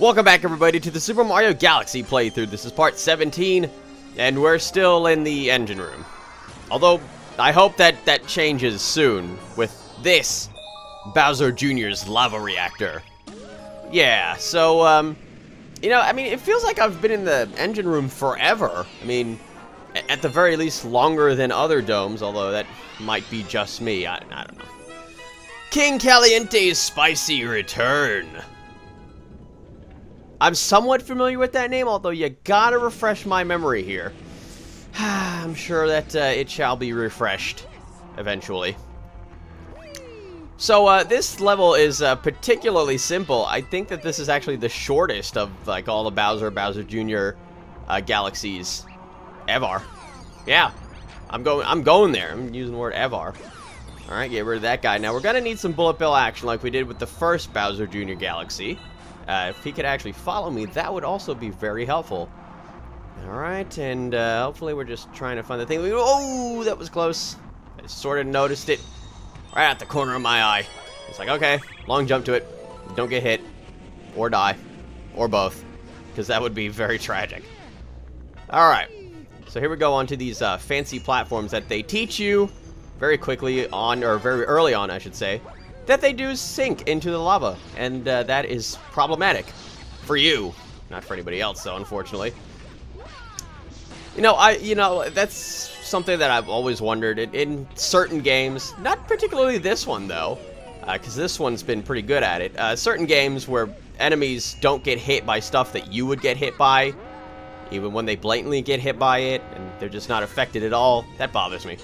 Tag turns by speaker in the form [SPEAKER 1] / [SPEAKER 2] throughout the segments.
[SPEAKER 1] Welcome back, everybody, to the Super Mario Galaxy playthrough. This is part 17, and we're still in the engine room. Although, I hope that changes soon with this Bowser Jr.'s lava reactor. Yeah, so, you know, I mean, it feels like I've been in the engine room forever. I mean, at the very least, longer than other domes, although that might be just me. I don't know. King Kaliente's spicy return. I'm somewhat familiar with that name, although you gotta refresh my memory here. I'm sure that it shall be refreshed eventually. So this level is particularly simple. I think that this is actually the shortest of like all the Bowser Jr. Galaxies ever. Yeah, I'm going there. I'm using the word ever. All right, get rid of that guy. Now we're gonna need some bullet bill action like we did with the first Bowser Jr. Galaxy. If he could actually follow me, that would also be very helpful. Alright, and hopefully we're just trying to find the thing. Oh, that was close. I sort of noticed it right at the corner of my eye. It's like, okay, long jump to it. Don't get hit, or die, or both, because that would be very tragic. Alright, so here we go onto these fancy platforms that they teach you very quickly on, or very early on, I should say, that they do sink into the lava, and that is problematic for you, not for anybody else, though, unfortunately. You know, that's something that I've always wondered in certain games, not particularly this one though, because this one's been pretty good at it. Certain games where enemies don't get hit by stuff that you would get hit by, even when they blatantly get hit by it, and they're just not affected at all. That bothers me.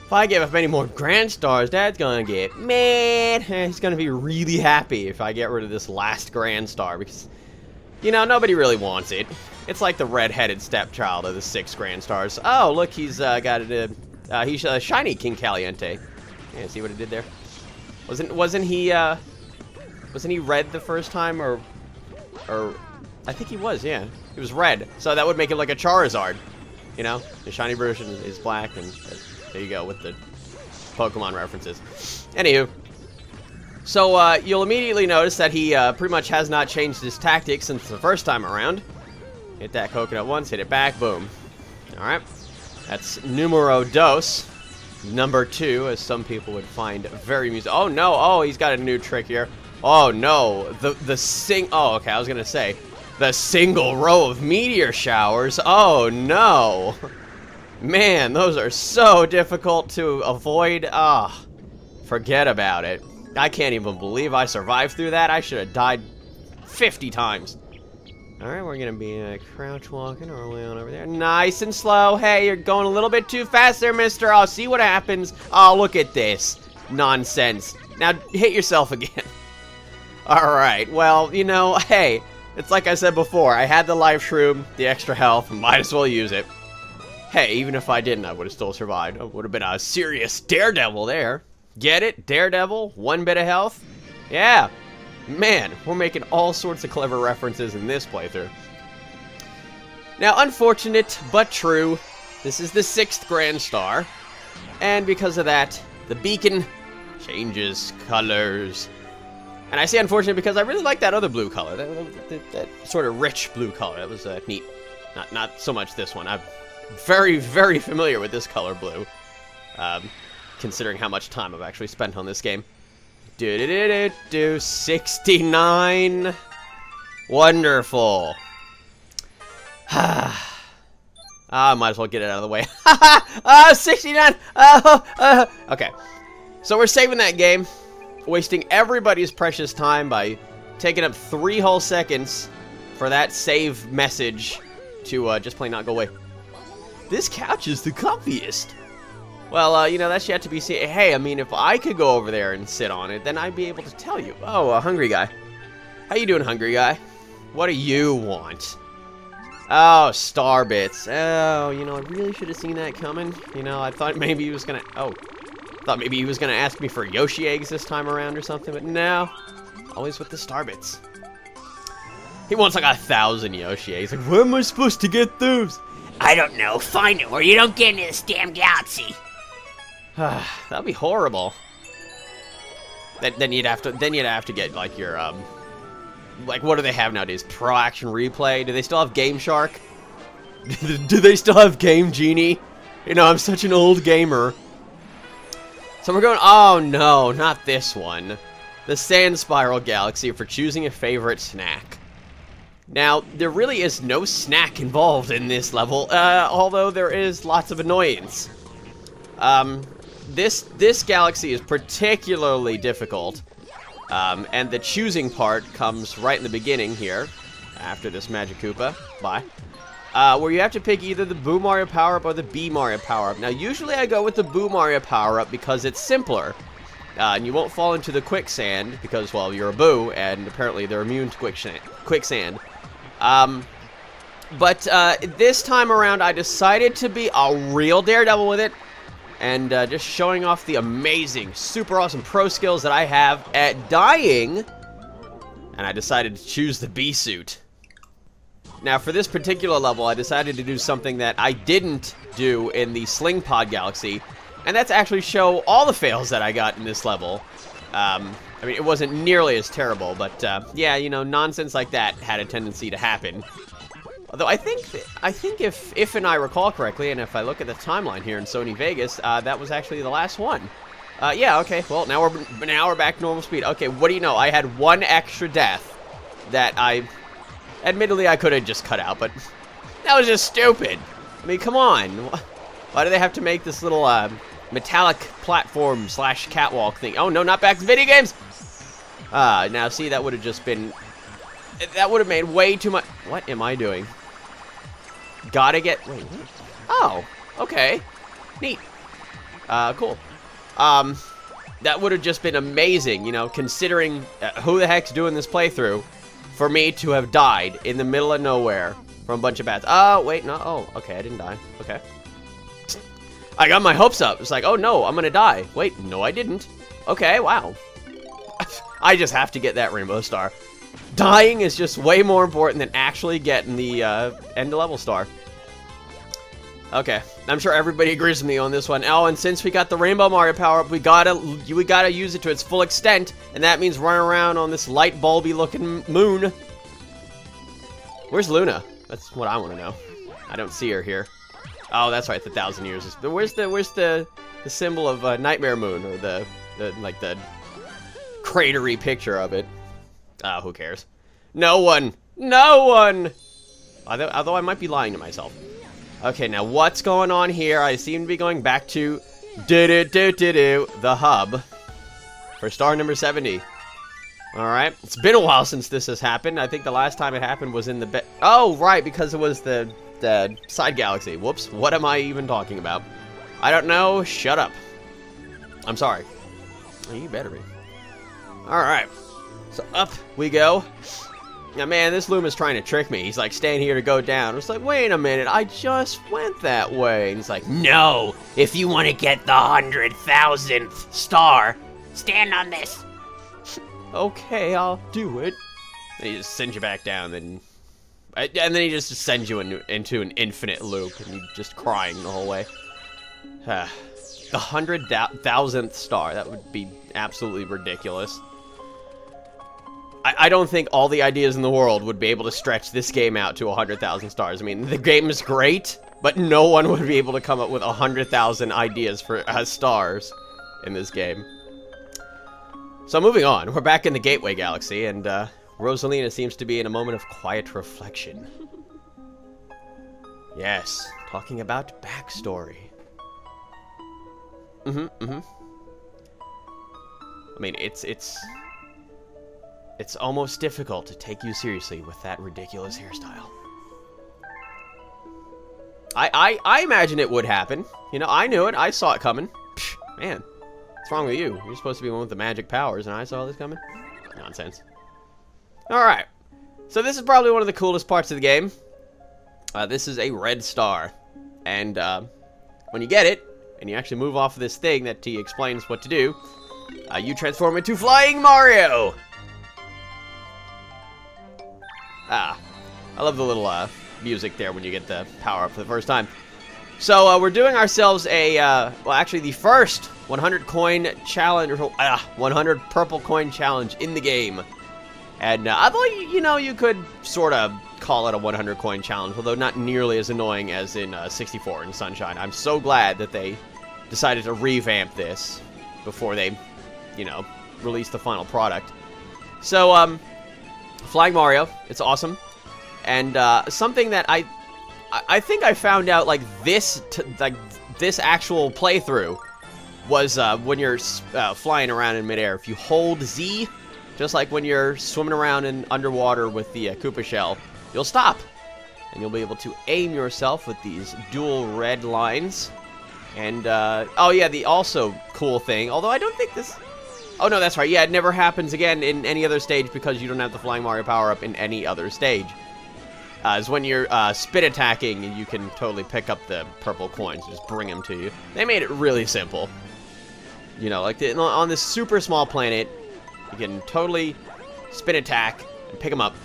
[SPEAKER 1] If I give up any more Grand Stars, Dad's gonna get mad. He's gonna be really happy if I get rid of this last Grand Star, because, you know, nobody really wants it. It's like the red-headed stepchild of the 6 Grand Stars. Oh, look, he's got he's a shiny King Caliente. Yeah, see what it did there? Wasn't he red the first time, or I think he was, yeah. He was red, so that would make him like a Charizard. You know, the shiny version is black, and there you go with the Pokemon references. Anywho, so you'll immediately notice that he pretty much has not changed his tactics since the first time around. Hit that coconut once, hit it back, boom. Alright, that's numero dos. Number 2, as some people would find very amusing. Oh no, oh, he's got a new trick here. Oh no, oh, okay, I was gonna say, the single row of meteor showers. Oh no. Man, those are so difficult to avoid. Ah, forget about it. I can't even believe I survived through that. I should have died 50 times. Alright, we're going to be crouch walking our way on over there. Nice and slow. Hey, you're going a little bit too fast there, mister. I'll see what happens. Oh, look at this. Nonsense. Now, hit yourself again. Alright, well, you know, hey, it's like I said before. I had the life shroom, the extra health, might as well use it. Hey, even if I didn't, I would have still survived. I would have been a serious daredevil there. Get it? Daredevil? 1 bit of health? Yeah. Man, we're making all sorts of clever references in this playthrough. Now, unfortunate, but true, this is the 6th Grand Star. And because of that, the beacon changes colors. And I say unfortunate because I really like that other blue color. That sort of rich blue color. That was neat. Not so much this one. I'm very, very familiar with this color blue, considering how much time I've actually spent on this game. 69. Wonderful. I might as well get it out of the way. 69. Okay, so we're saving that game, wasting everybody's precious time by taking up 3 whole seconds for that save message to just plain not go away. This couch is the comfiest. Well, you know, that's yet to be seen. Hey, I mean, if I could go over there and sit on it, then I'd be able to tell you. Oh, hungry guy. How you doing, hungry guy? What do you want? Oh, star bits. Oh, you know, I really should have seen that coming. You know, I thought maybe he was gonna... Oh, thought maybe he was gonna ask me for Yoshi eggs this time around or something, but no. Always with the star bits. He wants like 1,000 Yoshi eggs. Like, where am I supposed to get those?
[SPEAKER 2] I don't know. Find it, or you don't get into this damn galaxy.
[SPEAKER 1] That'd be horrible. Then you'd have to get like your like, what do they have nowadays? Pro Action Replay? Do they still have Game Shark? Do they still have Game Genie? You know, I'm such an old gamer. So we're going, oh no, not this one. The Sand Spiral Galaxy for choosing a favorite snack. Now, there really is no snack involved in this level, although there is lots of annoyance. This galaxy is particularly difficult, and the choosing part comes right in the beginning here, after this Magic Koopa. Bye. Where you have to pick either the Boo Mario power-up or the Bee Mario power-up. Now, usually I go with the Boo Mario power-up because it's simpler. And you won't fall into the quicksand because, well, you're a Boo, and apparently they're immune to quicksand. But this time around, I decided to be a real daredevil with it, and just showing off the amazing, super awesome pro skills that I have at dying, and I decided to choose the Bee suit. Now, for this particular level, I decided to do something that I didn't do in the Sling Pod Galaxy, and that's actually show all the fails that I got in this level. I mean, it wasn't nearly as terrible, but yeah, you know, nonsense like that had a tendency to happen. Although I think if and I recall correctly, and if I look at the timeline here in Sony Vegas, that was actually the last one. Yeah, okay. Well, now we're back to normal speed. Okay, what do you know? I had one extra death that admittedly I could have just cut out, but that was just stupid. I mean, come on. Why do they have to make this little metallic platform / catwalk thing? Oh no, not back to video games. Now see, that would have just been. That would have made way too much. What am I doing? Gotta get. Wait. What? Oh. Okay. Neat. Cool. That would have just been amazing, you know, considering who the heck's doing this playthrough, for me to have died in the middle of nowhere from a bunch of bats. Oh, wait, no. Oh, okay, I didn't die. Okay. I got my hopes up. It's like, oh no, I'm gonna die. Wait, no, I didn't. Okay, wow. I just have to get that rainbow star. Dying is just way more important than actually getting the end level star. Okay, I'm sure everybody agrees with me on this one. Oh, and since we got the Rainbow Mario power-up, we gotta use it to its full extent, and that means running around on this light bulby looking moon. Where's Luna? That's what I want to know. I don't see her here. Oh, that's right, the 1,000 years. Where's the symbol of Nightmare Moon, or the cratery picture of it? Who cares? No one! No one! Although I might be lying to myself. Okay, now what's going on here? I seem to be going back to the hub for star number 70. Alright, it's been a while since this has happened. I think the last time it happened was in the oh, right, because it was the side galaxy. Whoops, what am I even talking about? I don't know, shut up. I'm sorry. Oh, you better be. Alright, so up we go. Now, man, this Luma's trying to trick me. He's like, staying here to go down. It's like, wait a minute, I just went that way. And he's like,
[SPEAKER 2] no, if you want to get the 100,000th star, stand on this.
[SPEAKER 1] Okay, I'll do it. And he just sends you back down, and then he just sends you into an infinite loop, and you're just crying the whole way. The 100,000th star, that would be absolutely ridiculous. I don't think all the ideas in the world would be able to stretch this game out to 100,000 stars. I mean, the game is great, but no one would be able to come up with 100,000 ideas for stars in this game. So moving on, we're back in the Gateway Galaxy, and Rosalina seems to be in a moment of quiet reflection. Yes, talking about backstory. I mean, it's almost difficult to take you seriously with that ridiculous hairstyle. I imagine it would happen. You know, I knew it. I saw it coming. Psh, man, what's wrong with you? You're supposed to be one with the magic powers, and I saw this coming? Nonsense. Alright. So this is probably one of the coolest parts of the game. This is a red star. And when you get it, and you actually move off of this thing that he explains what to do, you transform into Flying Mario! I love the little music there when you get the power up for the first time. So we're doing ourselves a, well, actually the first 100 coin challenge, 100 purple coin challenge in the game. And although, you know, you could sort of call it a 100 coin challenge, although not nearly as annoying as in 64 in Sunshine. I'm so glad that they decided to revamp this before they, you know, release the final product. So, Flying Mario, it's awesome. And something that I think I found out, like, this actual playthrough was when you're flying around in midair. If you hold Z, just like when you're swimming around in underwater with the Koopa shell, you'll stop. And you'll be able to aim yourself with these dual red lines. And, oh yeah, the also cool thing, although I don't think this... Oh no, that's right, yeah, it never happens again in any other stage because you don't have the Flying Mario power-up in any other stage. Is when you're spin attacking, and you can totally pick up the purple coins, just bring them to you. They made it really simple. You know, like on this super small planet, you can totally spin attack and pick them up,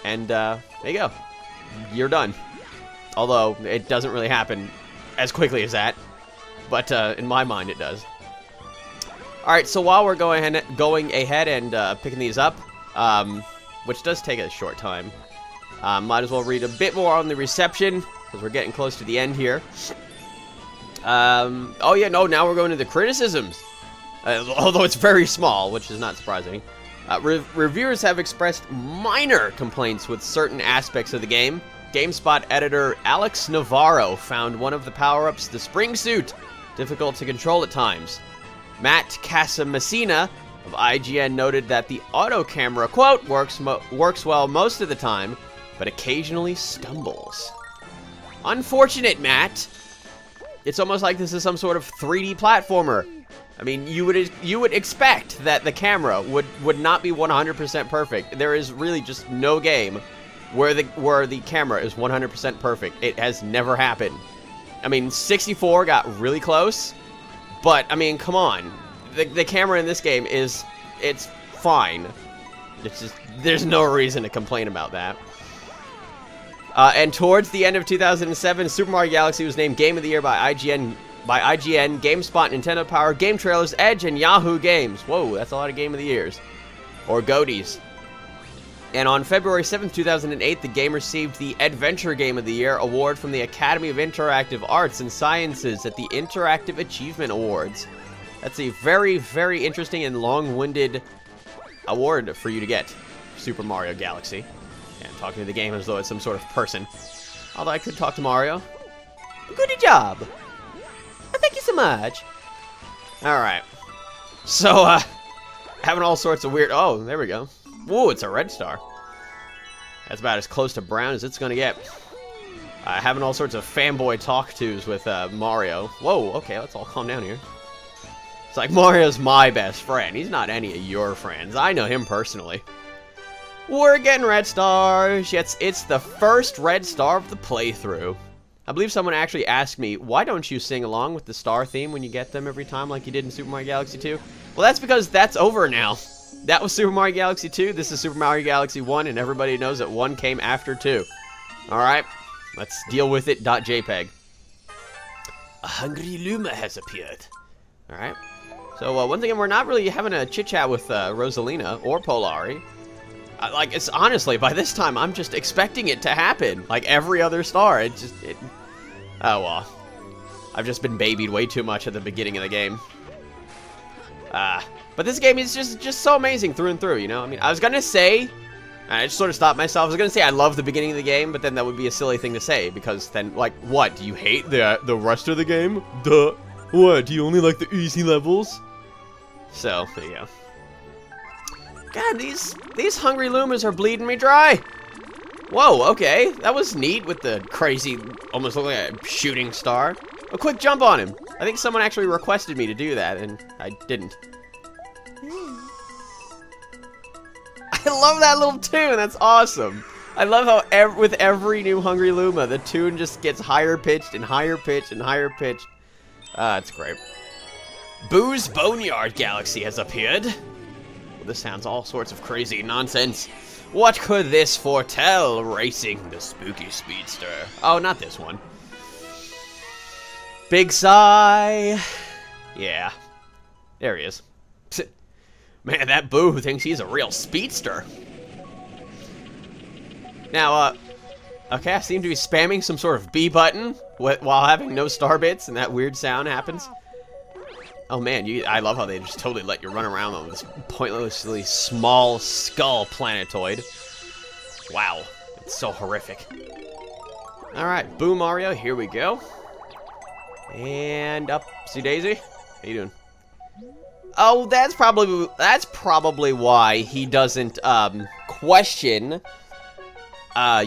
[SPEAKER 1] and there you go. You're done. Although it doesn't really happen as quickly as that, but in my mind it does. All right, so while we're going ahead and picking these up, which does take a short time. Might as well read a bit more on the reception, because we're getting close to the end here. Oh yeah, no, now we're going to the criticisms. Although it's very small, which is not surprising. Reviewers have expressed minor complaints with certain aspects of the game. GameSpot editor Alex Navarro found one of the power-ups, the spring suit, difficult to control at times. Matt Casamassina of IGN noted that the auto camera, quote, works well most of the time, but occasionally stumbles. Unfortunate, Matt. It's almost like this is some sort of 3D platformer. I mean, you would expect that the camera would not be 100% perfect. There is really just no game where the camera is 100% perfect. It has never happened. I mean, 64 got really close, but I mean, come on. The camera in this game it's fine. It's just, there's no reason to complain about that. And towards the end of 2007, Super Mario Galaxy was named Game of the Year by IGN, GameSpot, Nintendo Power, Game Trailers, Edge, and Yahoo Games. Whoa, that's a lot of Game of the Years. Or GOTYs. And on February 7th, 2008, the game received the Adventure Game of the Year award from the Academy of Interactive Arts and Sciences at the Interactive Achievement Awards. That's a very, very interesting and long-winded award for you to get. Super Mario Galaxy. And talking to the game as though it's some sort of person. Although I could talk to Mario. Good job. Thank you so much. Alright. So, having all sorts of weird... Oh, there we go. Whoa, it's a red star. That's about as close to brown as it's gonna get. Having all sorts of fanboy talk-tos with Mario. Whoa, okay, let's all calm down here. It's like, Mario's my best friend. He's not any of your friends. I know him personally. We're getting red stars. It's the first red star of the playthrough. I believe someone actually asked me, why don't you sing along with the star theme when you get them every time like you did in Super Mario Galaxy 2? Well, that's because that's over now. That was Super Mario Galaxy 2, this is Super Mario Galaxy 1, and everybody knows that 1 came after 2. Alright, let's deal with it. .jpg. A hungry Luma has appeared. Alright, so once again, we're not really having a chit-chat with Rosalina or Polari. Like, it's honestly, by this time, I'm just expecting it to happen. Like every other star, oh well. I've just been babied way too much at the beginning of the game. But this game is just so amazing through and through, you know? I mean, I was gonna say, I just sort of stopped myself. I was gonna say I love the beginning of the game, but then that would be a silly thing to say, because then, like, what? Do you hate the rest of the game? Duh. What? Do you only like the easy levels? So, there you go. God, these hungry Lumas are bleeding me dry. Whoa, okay. That was neat with the crazy, almost looking like a shooting star. A quick jump on him. I think someone actually requested me to do that, and I didn't. I love that little tune. That's awesome. I love how with every new Hungry Luma, the tune just gets higher pitched and higher pitched and higher pitched. It's great. Boo's Boneyard Galaxy has appeared. Well, this sounds all sorts of crazy nonsense. What could this foretell? Racing the spooky Speedster. Oh, not this one. Big sigh. Yeah. There he is. Man, that Boo thinks he's a real speedster. Now, okay, I seem to be spamming some sort of B button while having no star bits, and that weird sound happens. Oh man, I love how they just totally let you run around on this pointlessly small skull planetoid. Wow, it's so horrific. Alright, Boo Mario, here we go. And upsy daisy. How you doing? Oh, that's probably why he doesn't question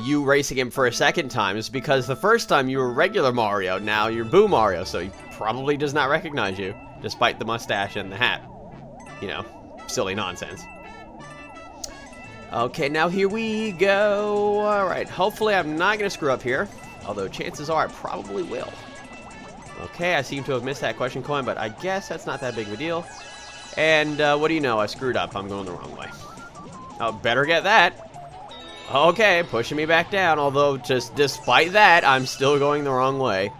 [SPEAKER 1] you racing him for a second time, is because the first time you were regular Mario, now you're Boo Mario, so he probably does not recognize you, despite the mustache and the hat. You know, silly nonsense. Okay, now here we go. Alright, hopefully I'm not going to screw up here, although chances are I probably will. Okay, I seem to have missed that question coin, but I guess that's not that big of a deal. And what do you know, I screwed up. I'm going the wrong way. Oh, better get that. Okay, pushing me back down, although just despite that, I'm still going the wrong way.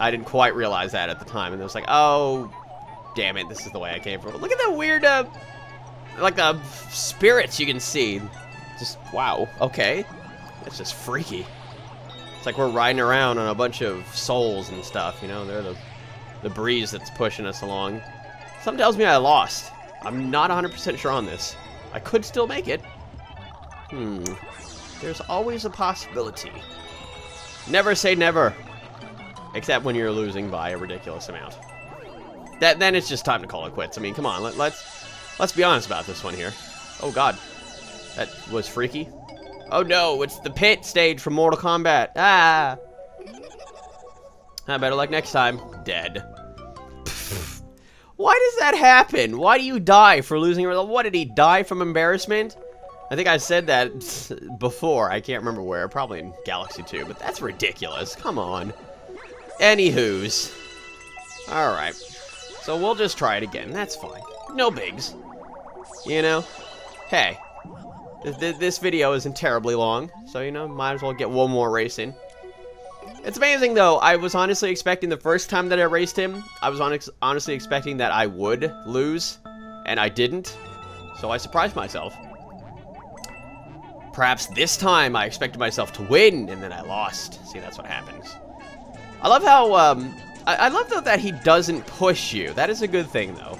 [SPEAKER 1] I didn't quite realize that at the time, and it was like, oh, damn it, this is the way I came from. Look at that weird, like the spirits you can see. Just, wow, okay. That's just freaky. It's like we're riding around on a bunch of souls and stuff, you know? They're the breeze that's pushing us along. Something tells me I lost. I'm not 100% sure on this. I could still make it. There's always a possibility. Never say never. Except when you're losing by a ridiculous amount. Then it's just time to call it quits. I mean, come on, let's be honest about this one here. Oh god. That was freaky. Oh no, it's the pit stage from Mortal Kombat. Ah! Better luck next time. Dead. Why does that happen? Why do you die for losing? What, did he die from embarrassment? I think I said that before. I can't remember where. Probably in Galaxy 2, but that's ridiculous. Come on. Anywho's. Alright. So we'll just try it again. That's fine. No bigs. You know? Hey. This video isn't terribly long, so, you know, might as well get one more race in. It's amazing, though. I was honestly expecting the first time that I raced him, I was honestly expecting that I would lose, and I didn't. So I surprised myself. Perhaps this time I expected myself to win, and then I lost. See, that's what happens. I love how, I love, though, that he doesn't push you. That is a good thing, though.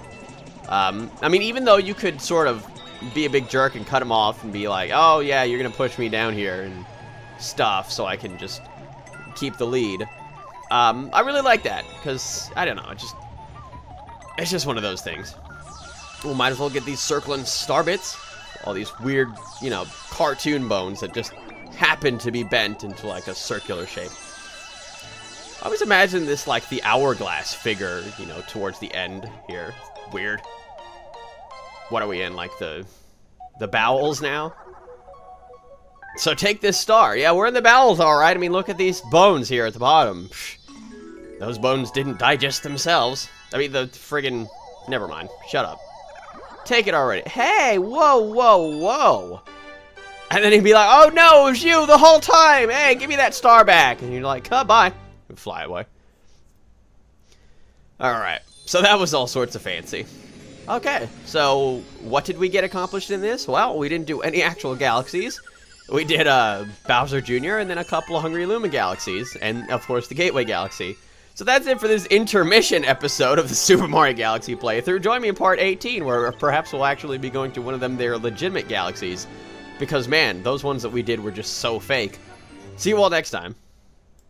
[SPEAKER 1] I mean, even though you could sort of be a big jerk and cut him off and be like, oh, yeah, you're gonna push me down here and stuff so I can just keep the lead. I really like that, because, I don't know, it's just one of those things. We might as well get these circling star bits. All these weird, you know, cartoon bones that just happen to be bent into, like, a circular shape. I always imagine this, like, the hourglass figure, you know, towards the end here. Weird. What are we in, like, the bowels now? So take this star. Yeah, we're in the bowels, alright. I mean, look at these bones here at the bottom. Psh, those bones didn't digest themselves. I mean, the friggin'... Never mind. Shut up. Take it already. Hey, whoa, whoa, whoa. And then he'd be like, oh no, it was you the whole time. Hey, give me that star back. And you're like, oh, bye. And fly away. Alright. So that was all sorts of fancy. Okay, so what did we get accomplished in this? Well, we didn't do any actual galaxies. We did Bowser Jr. and then a couple of Hungry Luma galaxies, and of course the Gateway Galaxy. So that's it for this intermission episode of the Super Mario Galaxy playthrough. Join me in part 18, where perhaps we'll actually be going to one of them their legitimate galaxies. Because man, those ones that we did were just so fake. See you all next time.